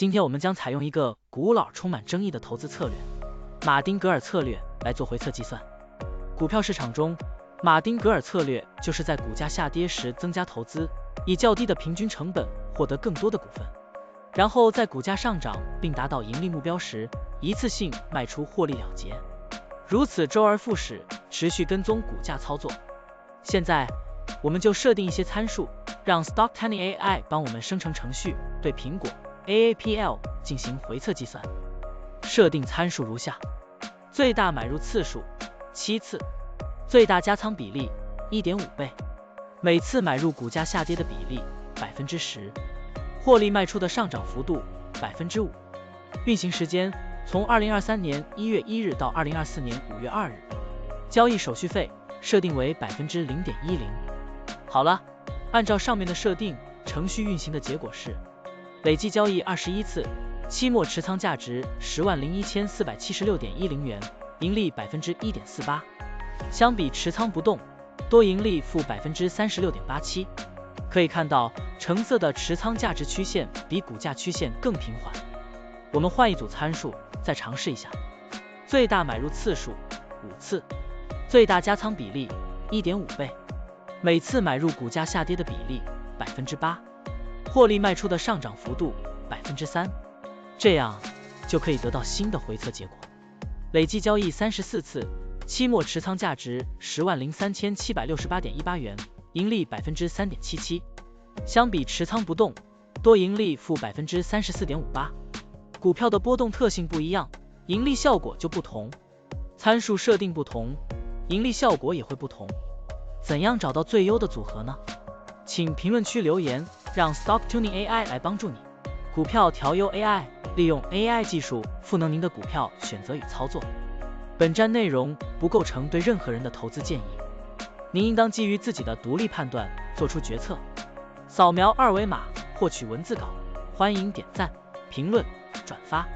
今天我们将采用一个古老、充满争议的投资策略——马丁格尔策略来做回测计算。股票市场中，马丁格尔策略就是在股价下跌时增加投资，以较低的平均成本获得更多的股份，然后在股价上涨并达到盈利目标时，一次性卖出获利了结。如此周而复始，持续跟踪股价操作。现在，我们就设定一些参数，让 Stocktiny AI 帮我们生成程序，对苹果 AAPL 进行回测计算。设定参数如下：最大买入次数7次，最大加仓比例 1.5 倍，每次买入股价下跌的比例 10%， 获利卖出的上涨幅度 5%。运行时间从2023年1月1日到2024年5月2日。交易手续费设定为 0.10%。好了，按照上面的设定，程序运行的结果是累计交易21次，期末持仓价值10,001,476.10元，盈利 1.48%。相比持仓不动，多盈利负 36.87%。可以看到，橙色的持仓价值曲线比股价曲线更平缓。我们换一组参数，再尝试一下。最大买入次数5次，最大加仓比例 1.5 倍，每次买入股价下跌的比例 8%， 获利卖出的上涨幅度 3%。这样就可以得到新的回测结果。累计交易34次，期末持仓价值10,003,768.18元，盈利 3.77%。相比持仓不动，多盈利负 34.58%。股票的波动特性不一样，盈利效果就不同。参数设定不同，盈利效果也会不同。怎样找到最优的组合呢？请评论区留言，让 Stocktiny AI 来帮助你。股票调优 AI， 利用 AI 技术赋能您的股票选择与操作。本站内容不构成对任何人的投资建议，您应当基于自己的独立判断做出决策。扫描二维码获取文字稿，欢迎点赞、评论、转发。